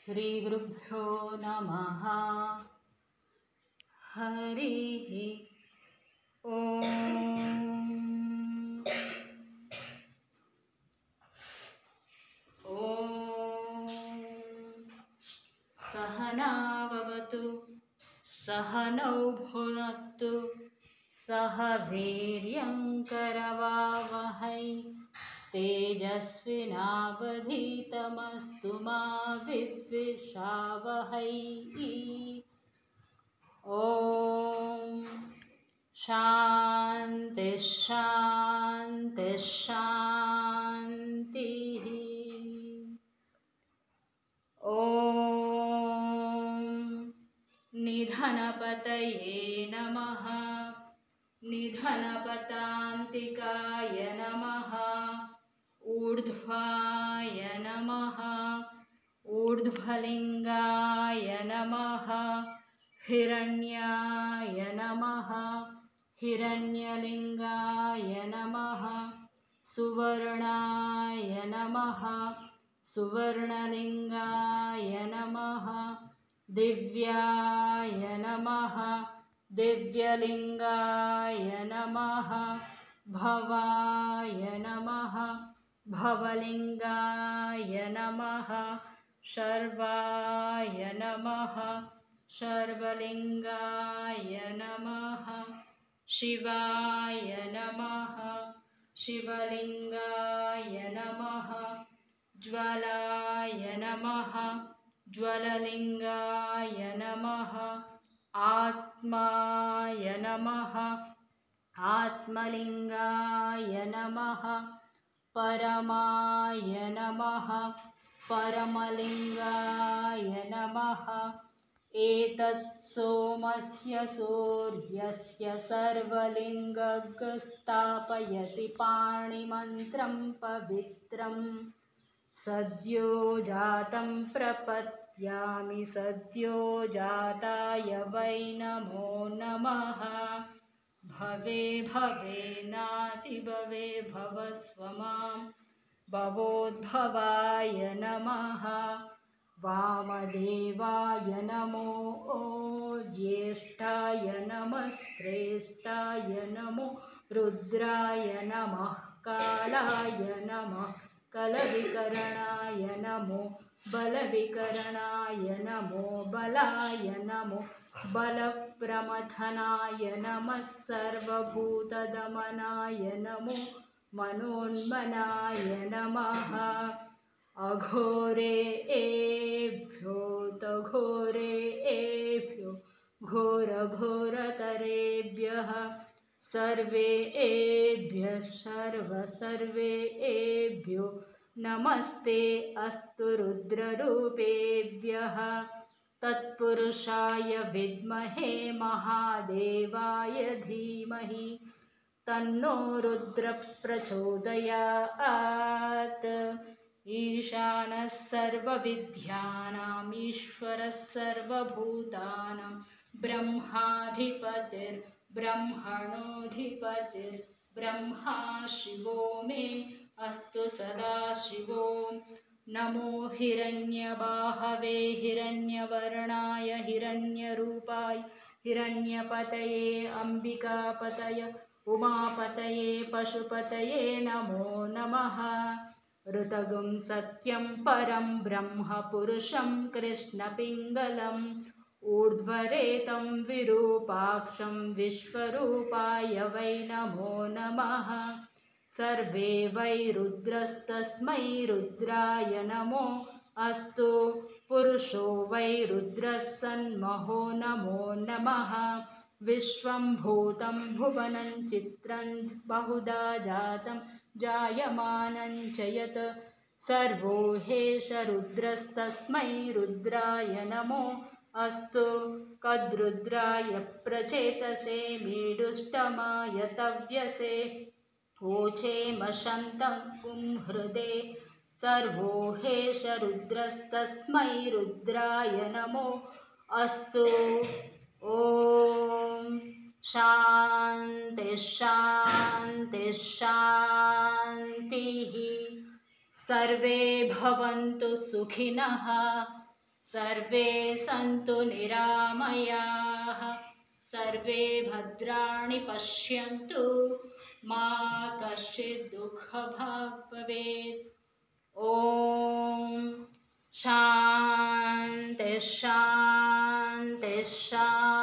श्रीगुरुभ्यो नमः। हरिः ॐ। सहनाववतु सहनौ भुनक्तु सह वीर्यङ्करवावहै तेजस्विनावधीतमस्तु मा विद्विषावहै। ॐ शान्ति शान्ति शान्तिः। ॐ निधनपतये नमः। निधनपतान्तिकाय नमः। ऊर्ध्वाय नमः। ऊर्ध्वलिङ्गाय नमः। हिरण्याय नमः। हिरण्यलिङ्गाय नमः। सुवर्णाय नमः। सुवर्णलिङ्गाय नमः। दिव्याय नमः। दिव्यलिङ्गाय नमः। भवाय नमः। भवलिङ्गाय नमः। शर्वाय नमः। शर्वलिङ्गाय नमः। शिवाय नमः। शिवलिङ्गाय नमः। ज्वलाय नमः। ज्वललिङ्गाय नमः। आत्माय नमः। आत्मलिङ्गाय नमः। परमाय नमः। परमलिङ्गाय नमः। एतत् सोमस्य सूर्यस्य सर्वलिङ्गस्थापयति पाणिमन्त्रं पवित्रं सद्यो जातं प्रपद्यामि सद्यो जाताय वै नमो नमः। भवे भवेनातिभवे भवस्व मां भवोद्भवाय नमः। वामदेवाय नमो ज्येष्ठाय नमः श्रेष्ठाय नमो रुद्राय नमः। कालाय नमः। कलविकरणाय नमो बलविकरणाय नमो बलाय नमो बलप्रमथनाय नमः। सर्वभूतदमनाय नमो मनोन्मनाय नमः। अघोरेभ्यो तघोरेभ्यो घोरघोरतरेभ्यः सर्वेभ्यः सर्वेभ्यो नमस्ते अस्तु रुद्ररूपेभ्यः। तत्पुरुषाय विद्महे महादेवाय धीमहि तन्नो रुद्रः प्रचोदयात्। ईशानः सर्वविद्यानाम् ईश्वरः सर्वभूतानां ब्रह्माधिपतिर्ब्रह्मणोऽधिपतिर्ब्रह्मा शिवो मे अस्तु सदा शिवो। नमो हिरण्यबाहवे हिरण्यवर्णाय हिरण्यरूपाय हिरण्यपतये अम्बिकापतये उमापतये पशुपतये नमो नमः। ऋतगुं सत्यं परं ब्रह्म पुरुषं कृष्णपिङ्गलम् ऊर्ध्वरेतं विरूपाक्षं विश्वरूपाय वै नमो नमः। सर्वे वै रुद्रस्तस्मै रुद्राय नमो अस्तु। पुरुषो वै रुद्रः सन्महो नमो नमः। विश्वं भूतं भुवनं चित्रं बहुधा जातं जायमानं च यत् सर्वो ह्येष रुद्रस्तस्मै रुद्राय नमो अस्तु। कद्रुद्राय प्रचेतसे मीडुष्टमाय तव्यसे ओचेमशन्तं हृदे सर्वो ह्येष रुद्रस्तस्मै रुद्राय नमो अस्तु। ॐ शान्ति शान्ति शान्तिः। सर्वे भवन्तु सुखिनः सर्वे सन्तु निरामयाः सर्वे भद्राणि पश्यन्तु मा कश्चित् दुःखभाग् भवेत्। ॐ शान्ति शान्ति शान्ति।